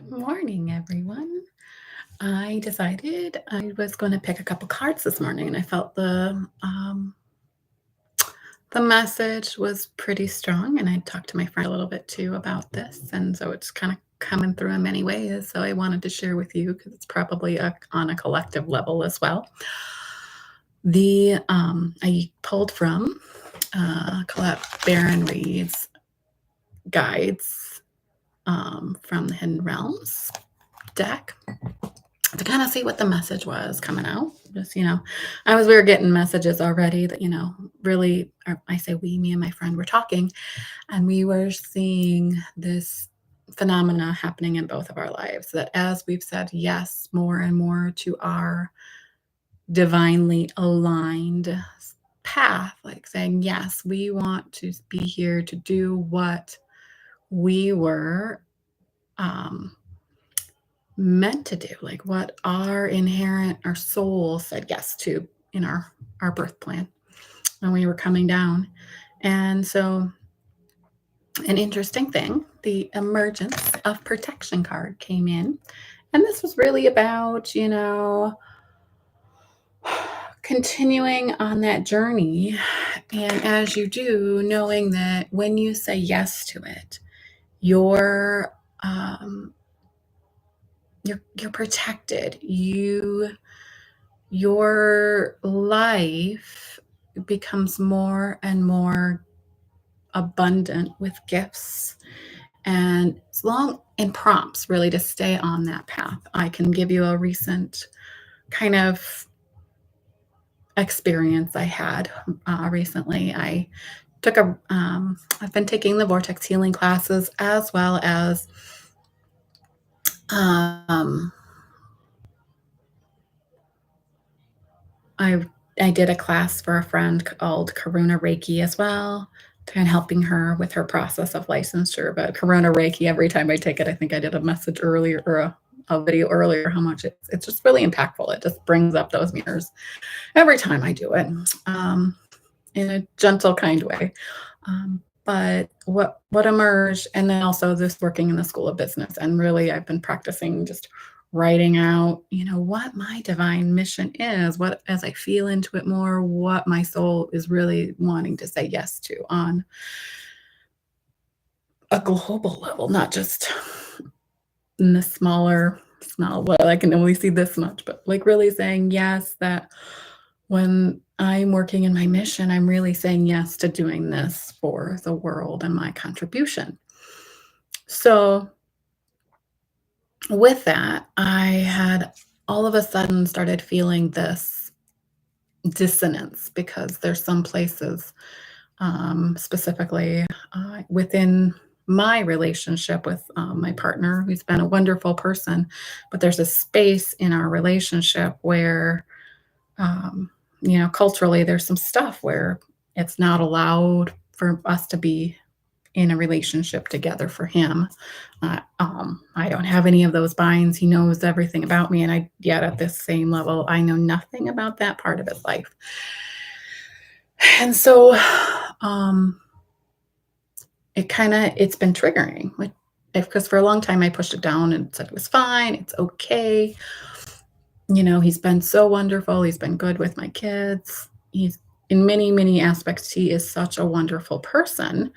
Morning, everyone. I decided I was going to pick a couple cards this morning, and I felt the message was pretty strong. And I talked to my friend a little bit too about this, and so it's kind of coming through in many ways. So I wanted to share with you because it's probably on a collective level as well. The I pulled from Collete Baron-Reids guides from the Hidden Realms deck to kind of see what the message was coming out. Just, we were getting messages already that, really, or I say we, me and my friend were talking, and we were seeing this phenomena happening in both of our lives, that as we've said yes more and more to our divinely aligned path, like saying, yes, we want to be here to do what we were meant to do, like what our soul said yes to in our birth plan when we were coming down. And so, an interesting thing, the Emergence of Protection card came in, and this was really about continuing on that journey. And as you do, knowing that when you say yes to it, you're you're protected. Your life becomes more and more abundant with gifts and long and prompts really to stay on that path. I can give you a recent kind of experience I had recently. I've been taking the vortex healing classes, as well as I did a class for a friend called Karuna Reiki as well, and helping her with her process of licensure. But Karuna Reiki, every time I take it, I think I did a message earlier or a video earlier, how much it's just really impactful. It just brings up those mirrors every time I do it, in a gentle, kind way. But what emerged, and then also this working in the School of Business, and really I've been practicing just writing out, what my divine mission is, what, as I feel into it more, what my soul is really wanting to say yes to on a global level, not just in the small, well, I can only see this much, but like really saying yes, that when I'm working in my mission, I'm really saying yes to doing this for the world and my contribution. So with that, I had all of a sudden started feeling this dissonance, because there's some places, specifically within my relationship with my partner, who's been a wonderful person, but there's a space in our relationship where, culturally, there's some stuff where it's not allowed for us to be in a relationship together for him. I don't have any of those binds. He knows everything about me, and yet at this same level, I know nothing about that part of his life. And so, it's been triggering, because for a long time I pushed it down and said it was fine, it's okay. He's been so wonderful. He's been good with my kids. He's in many, many aspects, he is such a wonderful person.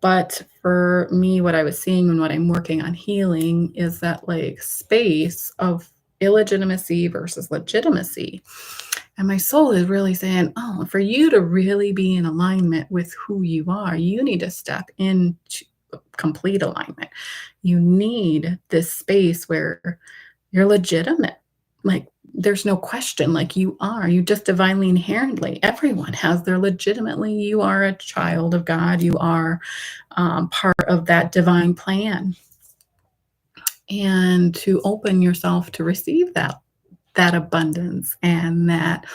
But for me, what I was seeing and what I'm working on healing is that like space of illegitimacy versus legitimacy. And my soul is really saying, oh, for you to really be in alignment with who you are, you need to step into complete alignment. You need this space where you're legitimate. Like, there's no question, like you just divinely, inherently, everyone has their legitimately, you are a child of God, you are part of that divine plan. And to open yourself to receive that abundance and that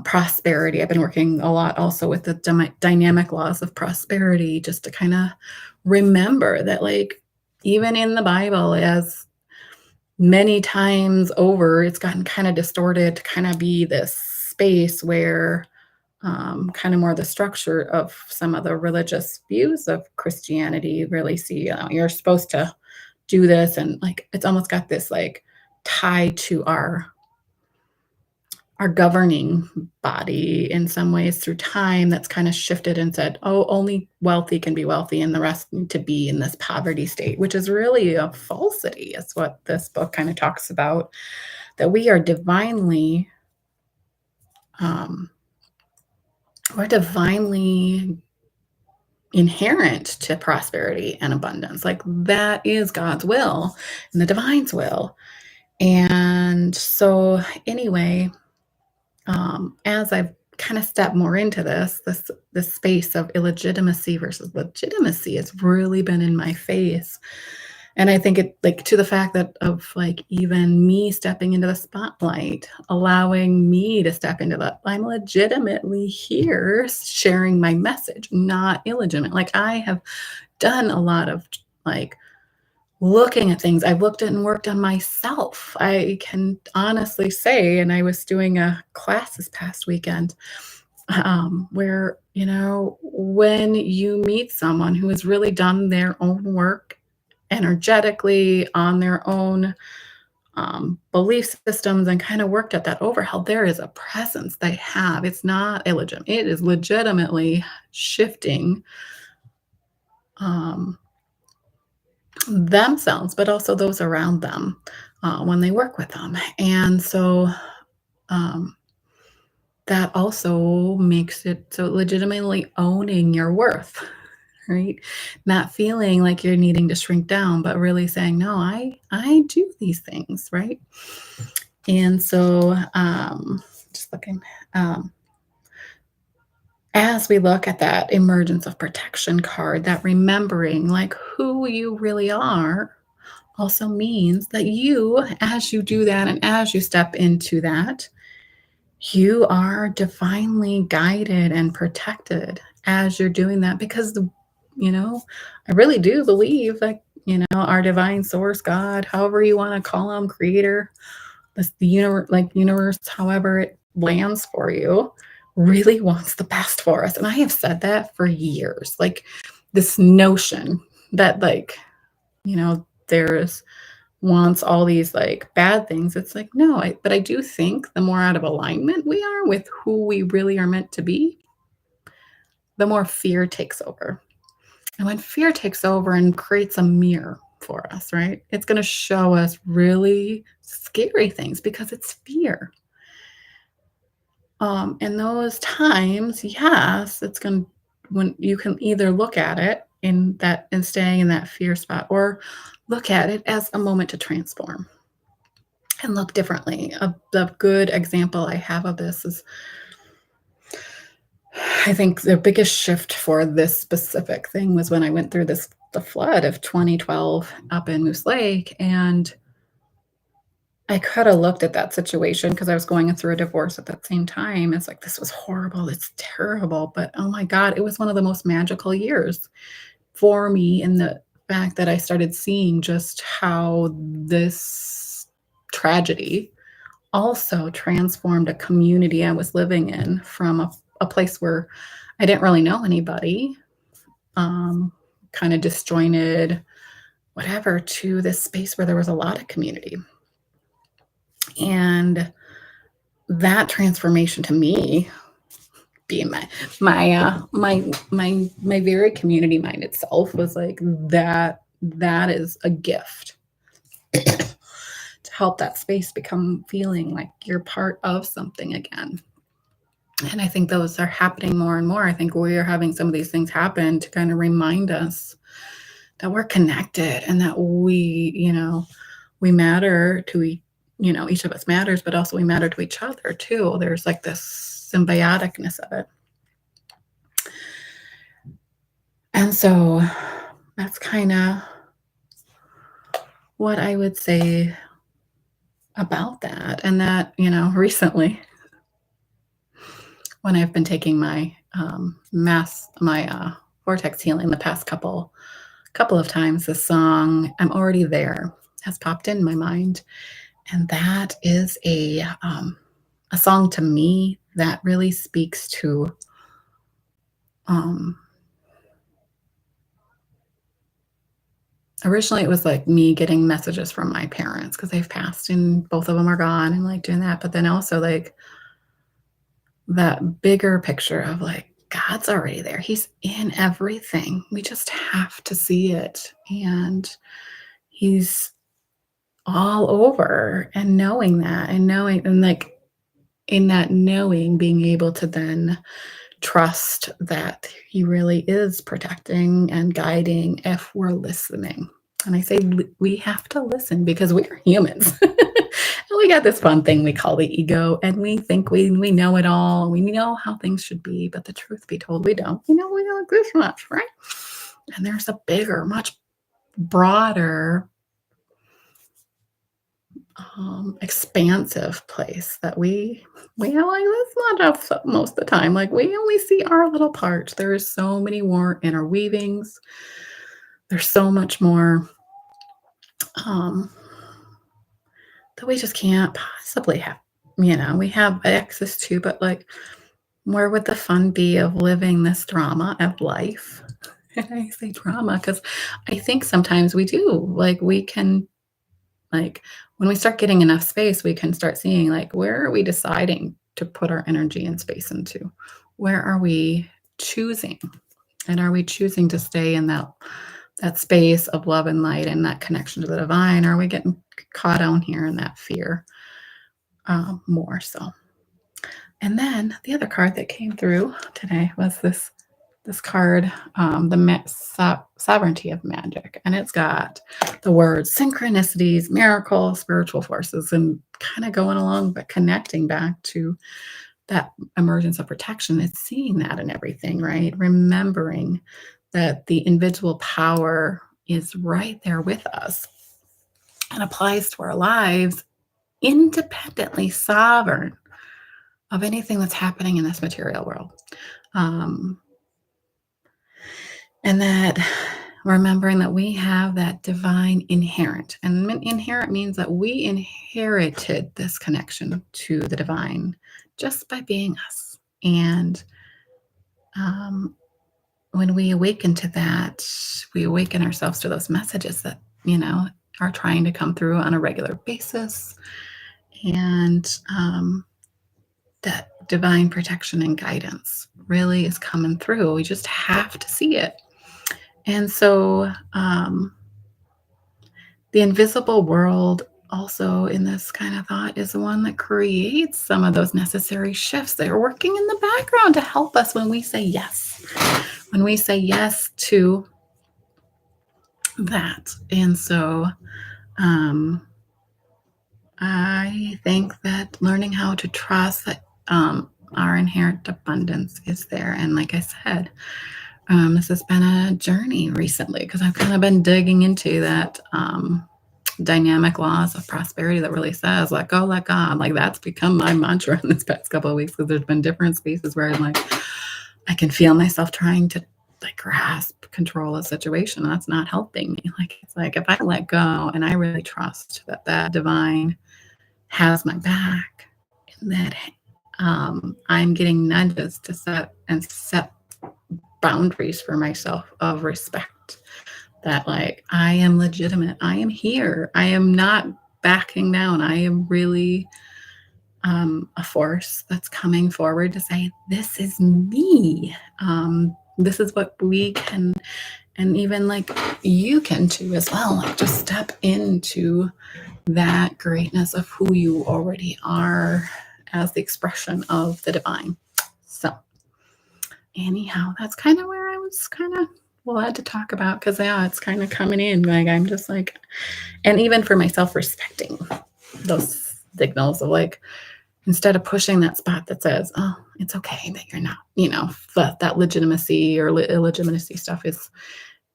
prosperity. I've been working a lot also with the dynamic laws of prosperity, just to kind of remember that, like, even in the Bible, as many times over, it's gotten kind of distorted to kind of be this space where kind of more the structure of some of the religious views of Christianity really see, you're supposed to do this, and like it's almost got this like tie to our governing body in some ways through time that's kind of shifted and said, oh, only wealthy can be wealthy and the rest need to be in this poverty state, which is really a falsity, is what this book kind of talks about, that we are um, we're divinely inherent to prosperity and abundance. Like that is God's will and the divine's will. And so anyway, as I've kind of stepped more into this space of illegitimacy versus legitimacy has really been in my face. And I think it like to the fact that of like even me stepping into the spotlight, allowing me to step into that, I'm legitimately here sharing my message, not illegitimate. Like I have done a lot of like looking at things. I've looked at and worked on myself. I can honestly say, and I was doing a class this past weekend where, you know, when you meet someone who has really done their own work energetically on their own belief systems and kind of worked at that overhaul, there is a presence they have. It's not illegitimate. It is legitimately shifting themselves, but also those around them when they work with them. And so that also makes it so legitimately owning your worth, right? Not feeling like you're needing to shrink down, but really saying, no, I do these things, right? And so just looking, as we look at that emergence of protection card, that remembering like who you really are also means that you, as you do that and as you step into that, you are divinely guided and protected as you're doing that, because you know, I really do believe that, you know, our divine source, God, however you want to call them, creator, the universe, like universe, however it lands for you, really wants the best for us. And I have said that for years. Like this notion that like, you know, there's wants all these like bad things. It's like, no, but I do think the more out of alignment we are with who we really are meant to be, the more fear takes over. And when fear takes over and creates a mirror for us, right? It's going to show us really scary things because it's fear. In those times, yes, it's going to, when you can either look at it in that and staying in that fear spot, or look at it as a moment to transform and look differently. A good example I have of this is, I think the biggest shift for this specific thing was when I went through the flood of 2012 up in Moose Lake. And I could have looked at that situation because I was going through a divorce at that same time. It's like, this was horrible. It's terrible. But oh my God, it was one of the most magical years for me, in the fact that I started seeing just how this tragedy also transformed a community I was living in from a place where I didn't really know anybody, kind of disjointed, whatever, to this space where there was a lot of community. And that transformation to me, being my very community minded self, was like, that is a gift to help that space become feeling like you're part of something again. And I think those are happening more and more. I think we are having some of these things happen to kind of remind us that we're connected and that we, you know, we matter to each of us matters, but also we matter to each other too. There's like this symbioticness of it. And so that's kind of what I would say about that. And that, you know, recently when I've been taking my vortex healing the past couple of times, the song "I'm Already There" has popped in my mind. And that is a song to me that really speaks to originally it was like me getting messages from my parents because they've passed and both of them are gone and like doing that. But then also like that bigger picture of like God's already there. He's in everything. We just have to see it. And he's all over, and knowing that and knowing and like in that knowing, being able to then trust that he really is protecting and guiding if we're listening. And I say we have to listen because we're humans. And we got this fun thing we call the ego, and we think we know it all. We know how things should be, but the truth be told, we don't. We don't this much, right? And there's a bigger, much broader, expansive place that we don't like this much of most of the time. Like we only see our little part. There is so many more interweavings. There's so much more um, that we just can't possibly have. We have access to, but like, where would the fun be of living this drama of life? And I say drama because I think sometimes we do. Like we can like when we start getting enough space, we can start seeing like where are we deciding to put our energy and space into? Where are we choosing? And are we choosing to stay in that space of love and light and that connection to the divine? Are we getting caught down here in that fear more so? And then the other card that came through today was this card, the sovereignty of magic, and it's got the words synchronicities, miracles, spiritual forces, and kind of going along, but connecting back to that emergence of protection. It's seeing that in everything, right? Remembering that the individual power is right there with us and applies to our lives, independently sovereign of anything that's happening in this material world. And that remembering that we have that divine inherent. And inherent means that we inherited this connection to the divine just by being us. And when we awaken to that, we awaken ourselves to those messages that, are trying to come through on a regular basis. And that divine protection and guidance really is coming through. We just have to see it. And so the invisible world also in this kind of thought is the one that creates some of those necessary shifts. They're working in the background to help us when we say yes. When we say yes to that. And so I think that learning how to trust that our inherent abundance is there. And like I said, this has been a journey recently because I've kind of been digging into that dynamic laws of prosperity that really says, let go, let God. Like that's become my mantra in this past couple of weeks because there's been different spaces where I'm like, I can feel myself trying to like grasp control of the situation. And that's not helping me. Like, it's like, if I let go and I really trust that that divine has my back and that I'm getting nudges to set boundaries for myself of respect, that like I am legitimate, I am here, I am not backing down, I am really a force that's coming forward to say, this is me, this is what we can, and even like you can too as well, like just step into that greatness of who you already are as the expression of the divine. So anyhow, that's kind of where I was kind of glad to talk about, because yeah, it's kind of coming in like I'm just like, and even for myself, respecting those signals of like, instead of pushing that spot that says, oh, it's okay that you're not, that legitimacy or illegitimacy stuff is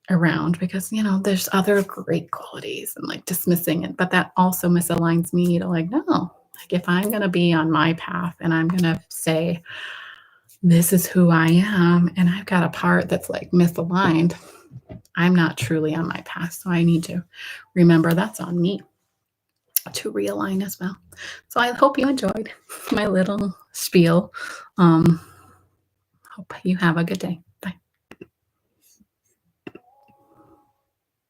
around, because there's other great qualities, and like dismissing it, but that also misaligns me to like, no, like if I'm going to be on my path and I'm going to say, this is who I am, and I've got a part that's like misaligned, I'm not truly on my path. So I need to remember that's on me to realign as well. So I hope you enjoyed my little spiel. Hope you have a good day.